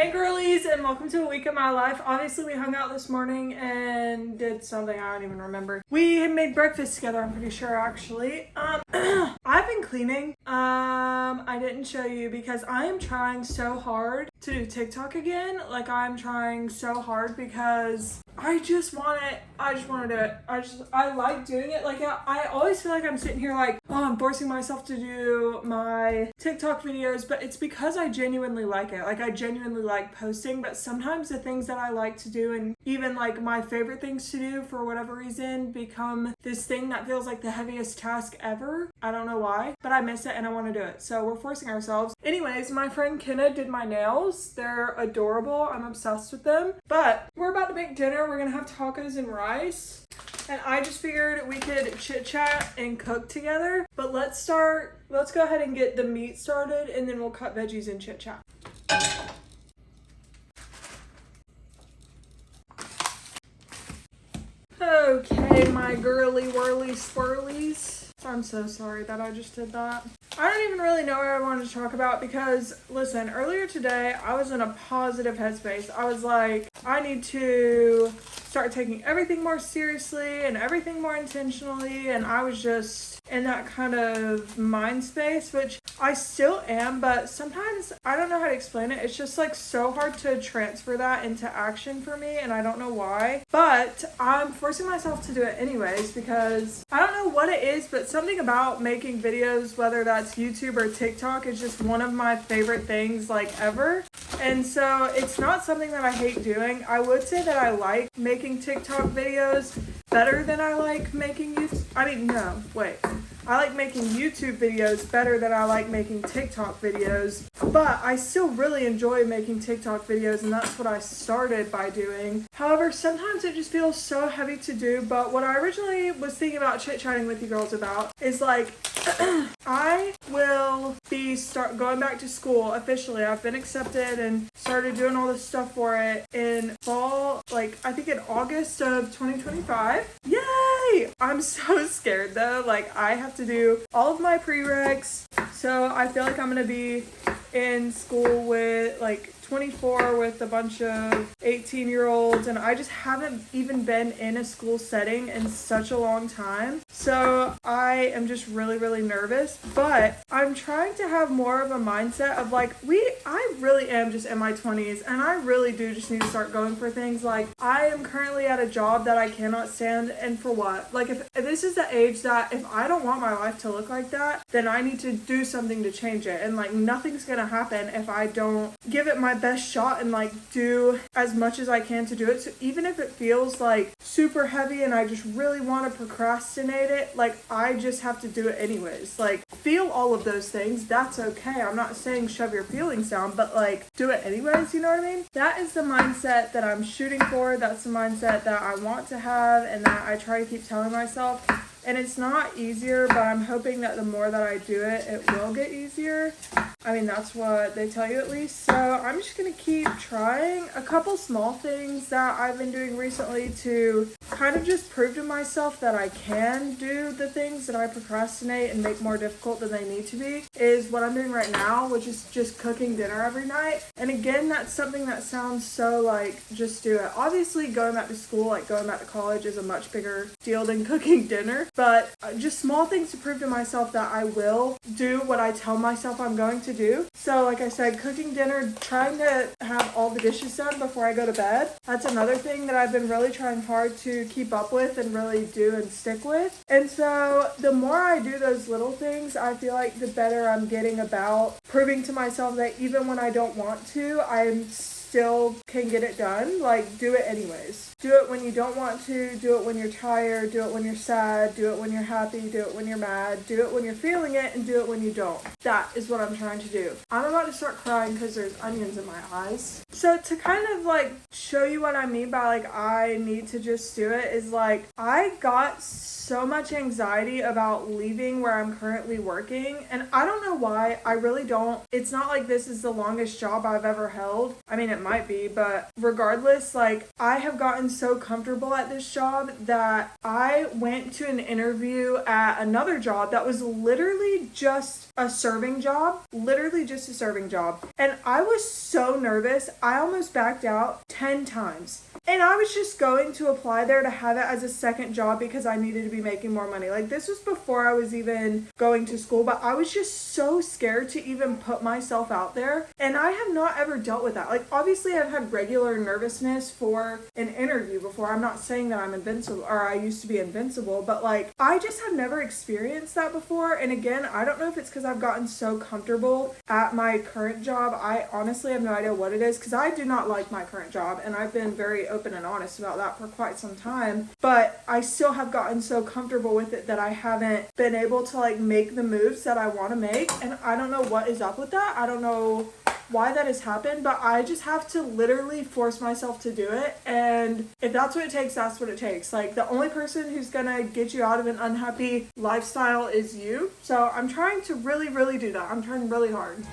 Hey girlies, and welcome to a week of my life. Obviously we hung out this morning and did something I don't even remember. We had made breakfast together, I'm pretty sure actually. I've been cleaning. I didn't show you because I am trying so hard to do TikTok again. Like I'm trying so hard because I just want it. I just want to do it. I like doing it. Like I always feel like I'm sitting here like, oh, I'm forcing myself to do my TikTok videos, but it's because I genuinely like it. Like I genuinely like posting, but sometimes the things that I like to do and even like my favorite things to do for whatever reason become this thing that feels like the heaviest task ever. I don't know why, but I miss it and I want to do it. So we're forcing ourselves. Anyways, my friend Kenna did my nails. They're adorable. I'm obsessed with them. But we're about to make dinner. We're gonna have tacos and rice. And I just figured we could chit chat and cook together. But let's go ahead and get the meat started and then we'll cut veggies and chit chat. Okay, my girly whirly swirlies. I'm so sorry that I just did that. I don't even really know what I wanted to talk about because, listen, earlier today I was in a positive headspace. I was like, I need to start taking everything more seriously and everything more intentionally, and I was just in that kind of mind space, which I still am, but sometimes I don't know how to explain it. It's just like so hard to transfer that into action for me, and I don't know why, but I'm forcing myself to do it anyways because I don't know what it is, but something about making videos, whether that's YouTube or TikTok, is just one of my favorite things like ever. And so it's not something that I hate doing. I would say that I like making TikTok videos better than I like making I like making YouTube videos better than I like making TikTok videos, but I still really enjoy making TikTok videos, and that's what I started by doing. However, sometimes it just feels so heavy to do, but what I originally was thinking about chit-chatting with you girls about is like, I will be going back to school officially. I've been accepted and started doing all this stuff for it in fall, like I think in August of 2025. Yay! I'm so scared though. Like I have to do all of my prereqs, so I feel like I'm gonna be in school with like 24 with a bunch of 18-year-olds, and I just haven't even been in a school setting in such a long time. So I am just really nervous, but I'm trying to have more of a mindset of like, I really am just in my 20s, and I really do just need to start going for things. Like I am currently at a job that I cannot stand, and for what? Like if this is the age that if I don't want my life to look like that, then I need to do something to change it, and like nothing's gonna happen if I don't give it my best shot and like do as much as I can to do it. So even if it feels like super heavy and I just really want to procrastinate it, like I just have to do it anyways. Like feel all of those things, that's okay. I'm not saying shove your feelings down, but like do it anyways, you know what I mean? That is the mindset that I'm shooting for. That's the mindset that I want to have and that I try to keep telling myself. And it's not easier, but I'm hoping that the more that I do it, it will get easier. I mean, that's what they tell you at least. So I'm just going to keep trying a couple small things that I've been doing recently to kind of just prove to myself that I can do the things that I procrastinate and make more difficult than they need to be, is what I'm doing right now, which is just cooking dinner every night. And again, that's something that sounds so like, just do it. Obviously, going back to school, like going back to college is a much bigger deal than cooking dinner. But just small things to prove to myself that I will do what I tell myself I'm going to do. So like I said, cooking dinner, trying to have all the dishes done before I go to bed. That's another thing that I've been really trying hard to keep up with and really do and stick with. And so the more I do those little things, I feel like the better I'm getting about proving to myself that even when I don't want to, I'm still can get it done. Like do it anyways. Do it when you don't want to, do it when you're tired, do it when you're sad, do it when you're happy, do it when you're mad, do it when you're feeling it, and do it when you don't. That is what I'm trying to do. I'm about to start crying because there's onions in my eyes. So to kind of like show you what I mean by like I need to just do it is like I got so much anxiety about leaving where I'm currently working, and I don't know why. I really don't. It's not like this is the longest job I've ever held. I mean, it it might be, but regardless, like, I have gotten so comfortable at this job that I went to an interview at another job that was literally just a serving job. Literally just a serving job. And I was so nervous. I almost backed out 10 times. And I was just going to apply there to have it as a second job because I needed to be making more money. Like, this was before I was even going to school, but I was just so scared to even put myself out there. And I have not ever dealt with that. Like, obviously I've had regular nervousness for an interview before. I'm not saying that I'm invincible, or I used to be invincible, but like, I just have never experienced that before. And again, I don't know if it's because I've gotten so comfortable at my current job. I honestly have no idea what it is, because I do not like my current job, and I've been very open and honest about that for quite some time, but I still have gotten so comfortable with it that I haven't been able to like make the moves that I want to make. And I don't know what is up with that. I don't know why that has happened, but I just have to literally force myself to do it. And if that's what it takes, that's what it takes. Like, the only person who's gonna get you out of an unhappy lifestyle is you. So I'm trying to really do that. I'm trying really hard.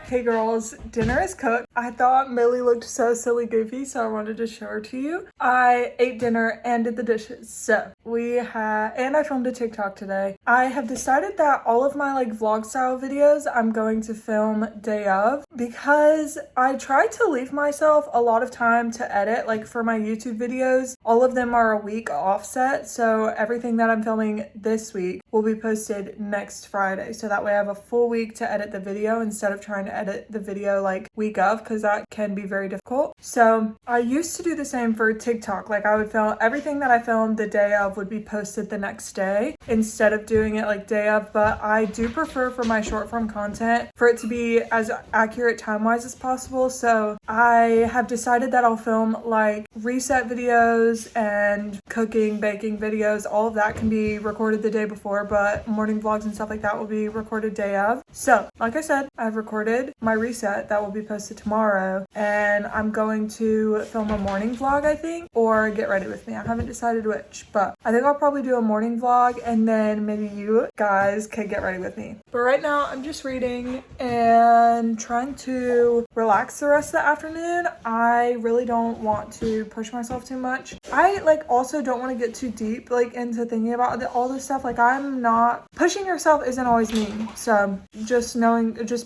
Hey girls, dinner is cooked. I thought Millie looked so silly goofy, so I wanted to show her to you. I ate dinner and did the dishes. So and I filmed a TikTok today. I have decided that all of my like vlog style videos I'm going to film day of, because I try to leave myself a lot of time to edit. Like, for my YouTube videos, all of them are a week offset. So everything that I'm filming this week will be posted next Friday. So that way I have a full week to edit the video instead of trying to edit the video like week of, because that can be very difficult. So I used to do the same for TikTok. Like, I would film everything that I filmed the day of would be posted the next day instead of doing it like day of. But I do prefer for my short form content for it to be as accurate time wise as possible. So I have decided that I'll film like reset videos and cooking, baking videos. All of that can be recorded the day before, but morning vlogs and stuff like that will be recorded day of. So like I said, I've recorded my reset that will be posted tomorrow, and I'm going to film a morning vlog, I think, or get ready with me. I haven't decided which, but I think I'll probably do a morning vlog, and then maybe you guys can get ready with me. But right now I'm just reading and trying to relax the rest of the afternoon. I really don't want to push myself too much. I like also don't want to get too deep like into thinking about all this stuff. Like, I'm not pushing yourself isn't always mean. So just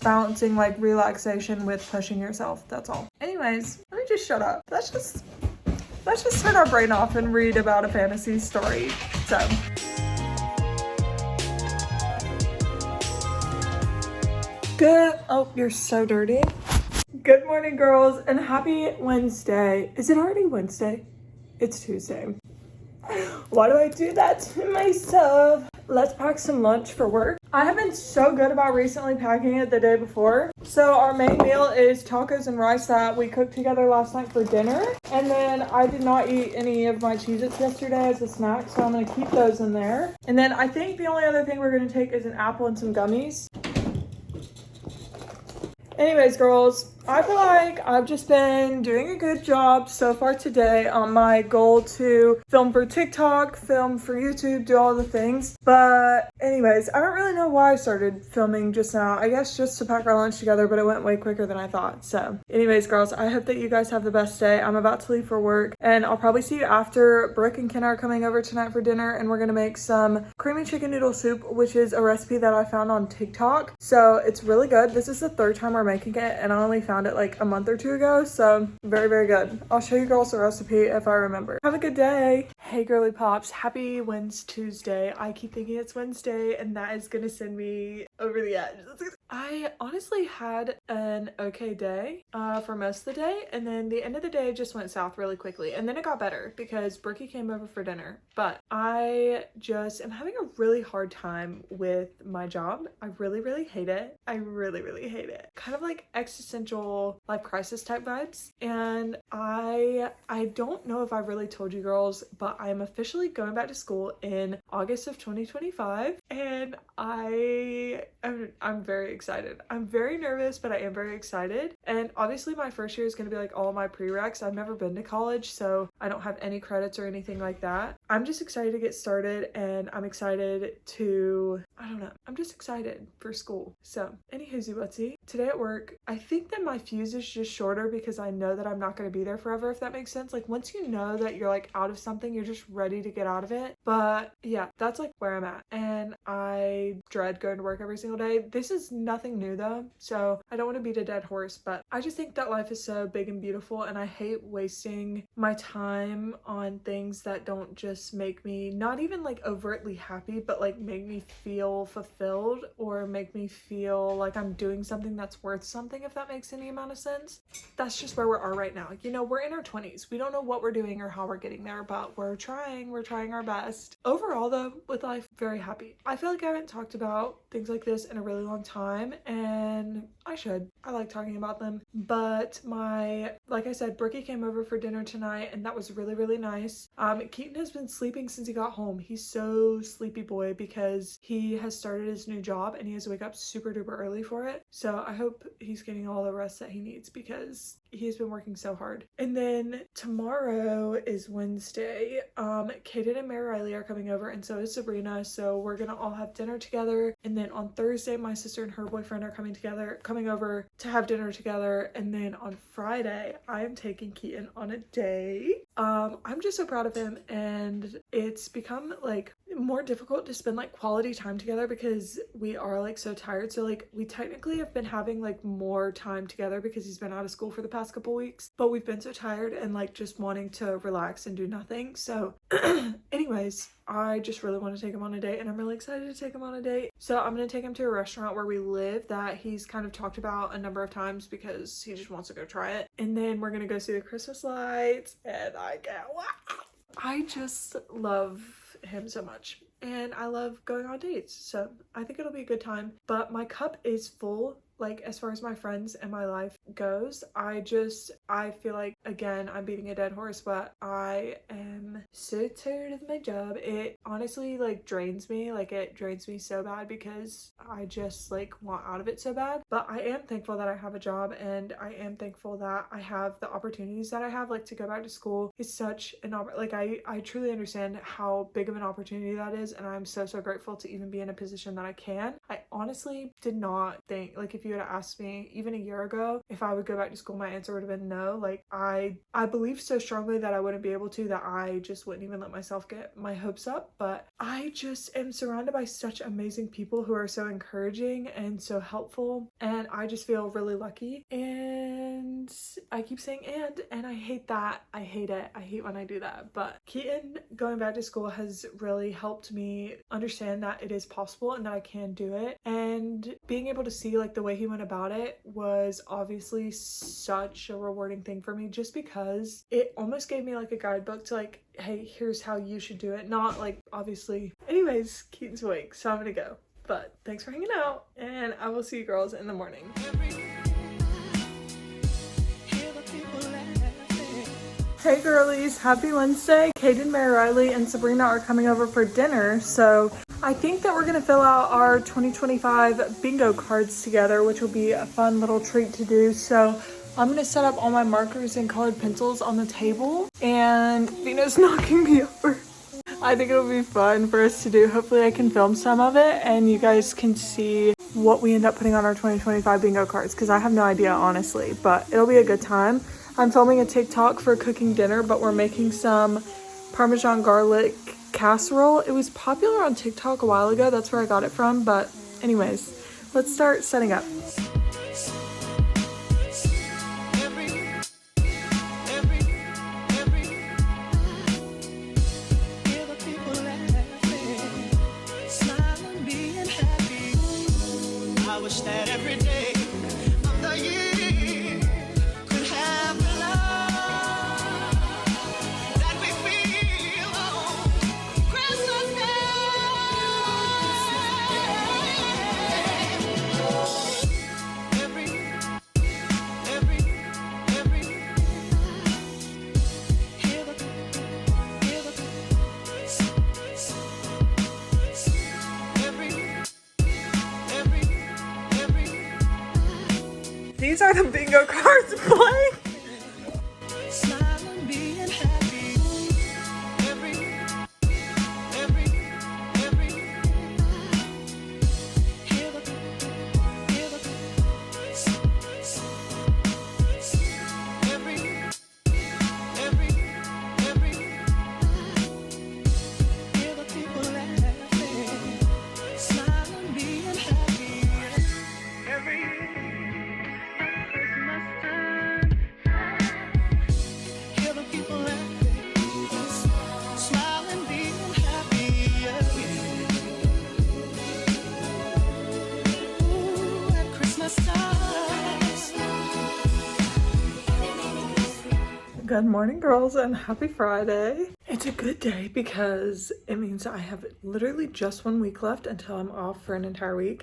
balancing like relaxation with pushing yourself. That's all. Anyways, let me just shut up. Let's just turn our brain off and read about a fantasy story. So good. Oh, you're so dirty. Good morning, girls, and happy Wednesday. Is it already Wednesday? It's Tuesday. Why do I do that to myself? Let's pack some lunch for work. I have been so good about recently packing it the day before. So our main meal is tacos and rice that we cooked together last night for dinner. And then I did not eat any of my Cheez-Its yesterday as a snack, so I'm going to keep those in there. And then I think the only other thing we're going to take is an apple and some gummies. Anyways, girls, I feel like I've just been doing a good job so far today on my goal to film for TikTok, film for YouTube, do all the things. But anyways, I don't really know why I started filming just now. I guess just to pack our lunch together, but it went way quicker than I thought. So anyways, girls, I hope that you guys have the best day. I'm about to leave for work, and I'll probably see you after. Brooke and Ken are coming over tonight for dinner, and we're going to make some creamy chicken noodle soup, which is a recipe that I found on TikTok. So it's really good. This is the third time we're making it, and I only found it like a month or two ago, so very good. I'll show you girls the recipe if I remember. Have a good day. Hey girly pops, happy Wednesday Tuesday. I keep thinking it's Wednesday, and that is gonna send me over the edge. I honestly had an okay day for most of the day, and then the end of the day just went south really quickly, and then it got better because Brookie came over for dinner. But I just am having a really hard time with my job. I really hate it. I really hate it. Kind of like existential life crisis type vibes. And I don't know if I really told you girls, but I am officially going back to school in August of 2025, and I'm very excited. I'm very nervous, but I am very excited. And obviously my first year is going to be like all my prereqs. I've never been to college, so I don't have any credits or anything like that. I'm just excited to get started, and I'm excited to, I don't know, I'm just excited for school. So anywho, whatsy, today at work, I think that my fuse is just shorter because I know that I'm not going to be there forever, if that makes sense. Like once you know that you're like out of something, you're just ready to get out of it. But yeah, that's like where I'm at. And I dread going to work every single day. This is nothing new though, so I don't want to beat a dead horse, but I just think that life is so big and beautiful, and I hate wasting my time on things that don't just make me not even like overtly happy, but like make me feel fulfilled or make me feel like I'm doing something that's worth something, if that makes any amount of sense. That's just where we are right now. You know, we're in our 20s. We don't know what we're doing or how we're getting there, but we're trying our best. Overall though, with life, very happy. I feel like I haven't talked about things like this in a really long time, and I should. I like talking about them. But like I said, Brookie came over for dinner tonight, and that was really nice. Keaton has been sleeping since he got home. He's so sleepy boy because he has started his new job and he has to wake up super duper early for it. So I hope he's getting all the rest that he needs because he's been working so hard. And then tomorrow is Wednesday. Kaden and Mary Riley are coming over, and so is Sabrina. So we're gonna all have dinner together. And then on Thursday, my sister and her boyfriend are coming over to have dinner together. And then on Friday, I am taking Keaton on a date. I'm just so proud of him, and it's become like more difficult to spend like quality time together because we are like so tired. So like we technically have been having like more time together because he's been out of school for the past couple weeks, but we've been so tired and like just wanting to relax and do nothing. So anyways, I just really want to take him on a date, and I'm really excited to take him on a date. So I'm going to take him to a restaurant where we live that he's kind of talked about a number of times because he just wants to go try it. And then we're going to go see the Christmas lights, and I can't wait. I just love him so much, and I love going on dates, so I think it'll be a good time. But my cup is full, like as far as my friends and my life goes. I feel like, again, I'm beating a dead horse, but I am so tired of my job. It honestly like drains me. Like it drains me so bad because I just like want out of it so bad. But I am thankful that I have a job, and I am thankful that I have the opportunities that I have. Like to go back to school is such an like I truly understand how big of an opportunity that is, and I'm so grateful to even be in a position that I can. I honestly did not think, like if you had asked me even a year ago if I would go back to school, my answer would have been no. Like I believe so strongly that I wouldn't be able to, that I just wouldn't even let myself get my hopes up. But I just am surrounded by such amazing people who are so encouraging and so helpful, and I just feel really lucky. And I keep saying and I hate that. I hate it. I hate when I do that. But Keaton going back to school has really helped me understand that it is possible and that I can do it. And being able to see like the way he went about it was obviously such a rewarding thing for me, just because it almost gave me like a guidebook to like, hey, here's how you should do it. Not like obviously. Anyways, Keaton's awake, so I'm gonna go. But thanks for hanging out, and I will see you girls in the morning. Hey girlies, happy Wednesday. Kaden, Mary Riley, and Sabrina are coming over for dinner, so I think that we're gonna fill out our 2025 bingo cards together, which will be a fun little treat to do. So I'm gonna set up all my markers and colored pencils on the table, and Vino's knocking me over. I think it'll be fun for us to do. Hopefully I can film some of it and you guys can see what we end up putting on our 2025 bingo cards, because I have no idea honestly, but it'll be a good time. I'm filming a TikTok for cooking dinner, but we're making some Parmesan garlic casserole. It was popular on TikTok a while ago. That's where I got it from. But anyways, let's start setting up. I wish that every are the bingo cards playing? Good morning, girls, and happy Friday. It's a good day because it means I have literally just 1 week left until I'm off for an entire week.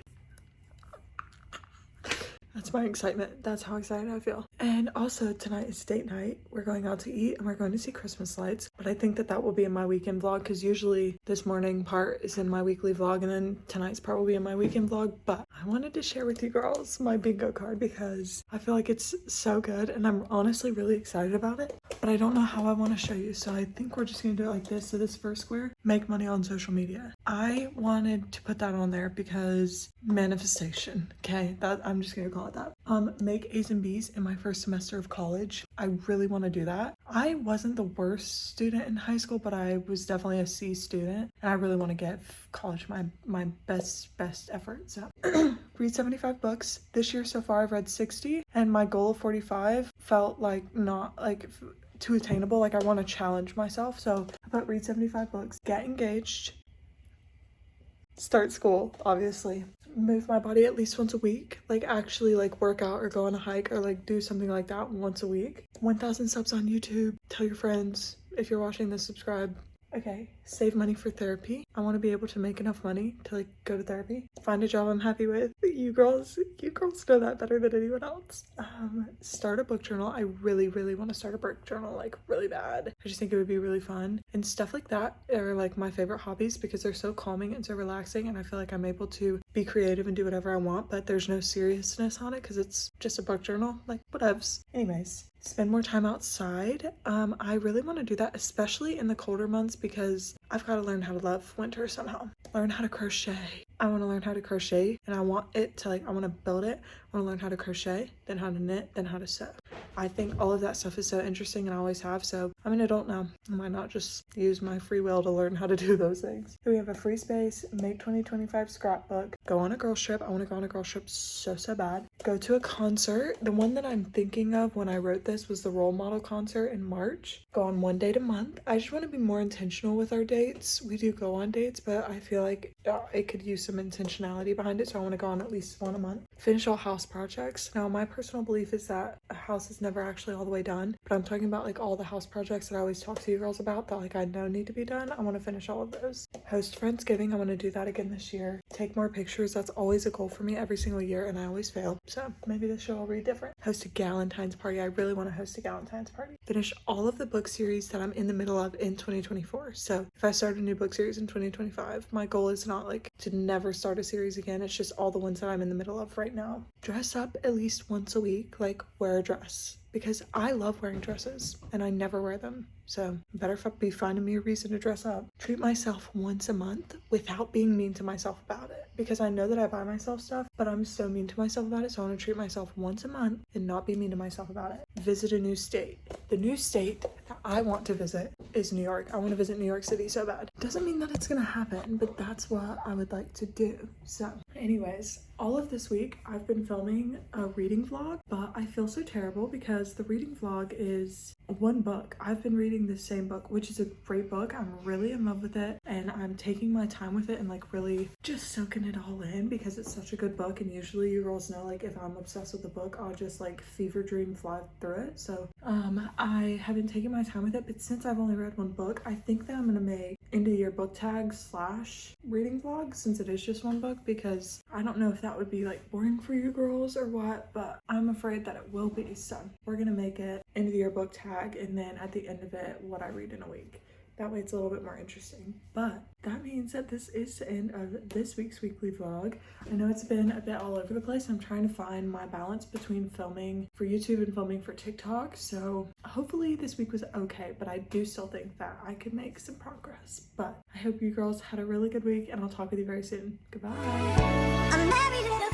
That's my excitement. That's how excited I feel. And also tonight is date night. We're going out to eat and we're going to see Christmas lights. But I think that will be in my weekend vlog because usually this morning part is in my weekly vlog and then tonight's part will be in my weekend vlog. But I wanted to share with you girls my bingo card because I feel like it's so good and I'm honestly really excited about it. But I don't know how I want to show you. So I think we're just going to do it like this. So this first square, make money on social media. I wanted to put that on there because manifestation. Okay, that I'm just going to call it that. Make A's and B's in my first semester of college. I really want to do that. I wasn't the worst student in high school, but I was definitely a C student, and I really want to give college my best effort. So read 75 books. This year so far I've read 60, and my goal of 45 felt like not like too attainable. Like I want to challenge myself. So I put read 75 books, get engaged, start school, obviously. Move my body at least once a week, like actually like work out or go on a hike or like do something like that once a week. 1,000 subs on YouTube. Tell your friends. If you're watching this, subscribe. Okay, save money for therapy. I want to be able to make enough money to like go to therapy. Find a job I'm happy with. You girls know that better than anyone else. Start a book journal. I really want to start a book journal, like really bad. I just think it would be really fun. And stuff like that are like my favorite hobbies because they're so calming and so relaxing, and I feel like I'm able to be creative and do whatever I want, but there's no seriousness on it because it's just a book journal, like whatevs. Anyways, spend more time outside. I really want to do that, especially in the colder months, because I've got to learn how to love winter somehow. Learn how to crochet. I want to learn how to crochet, and I want it to like, I want to build it. I want to learn how to crochet, then how to knit, then how to sew. I think all of that stuff is so interesting and I always have, so I'm an adult now. I might not just use my free will to learn how to do those things. We have a free space, make 2025 scrapbook, go on a girls trip. I want to go on a girls trip so bad. Go to a concert. The one that I'm thinking of when I wrote this was the Role Model concert in March. Go on 1 date a month. I just want to be more intentional with our dates. We do go on dates, but I feel like it could use some intentionality behind it, so I want to go on at least 1 a month. Finish all house projects. Now, my personal belief is that a house is never actually all the way done, but I'm talking about like all the house projects that I always talk to you girls about that like I know need to be done. I want to finish all of those. Host Friendsgiving. I want to do that again this year. Take more pictures. That's always a goal for me every single year, and I always fail, so maybe this year will be different. Host a Galentine's party. I really want to host a Galentine's party. Finish all of the book series that I'm in the middle of in 2024. So if I start a new book series in 2025, my goal is not like to never start a series again. It's just all the ones that I'm in the middle of right now. Dress up at least once a week, like wear a dress, because I love wearing dresses and I never wear them. So better be finding me a reason to dress up. Treat myself once a month without being mean to myself about it, because I know that I buy myself stuff, but I'm so mean to myself about it. So I want to treat myself once a month and not be mean to myself about it. Visit a new state. The new state that I want to visit is New York. I want to visit New York City so bad. Doesn't mean that it's gonna happen, but that's what I would like to do. So anyways, all of this week I've been filming a reading vlog, but I feel so terrible because the reading vlog is 1 book. I've been reading the same book, which is a great book. I'm really in love with it, and I'm taking my time with it and like really just soaking it all in because it's such a good book. And usually you girls know, like if I'm obsessed with the book, I'll just like fever dream fly through it. So I have been taking my time with it, but since I've only read 1 book, I think that I'm gonna make end of year book tag / reading vlog, since it is just 1 book, because I don't know if that would be like boring for you girls or what, but I'm afraid that it will be. So we're gonna make it end of the year book tag, and then at the end of it, what I read in a week, That way it's a little bit more interesting. But that means that this is the end of this week's weekly vlog. I know it's been a bit all over the place. I'm trying to find my balance between filming for YouTube and filming for TikTok. So hopefully this week was okay, but I do still think that I could make some progress. But I hope you girls had a really good week, and I'll talk with you very soon. Goodbye.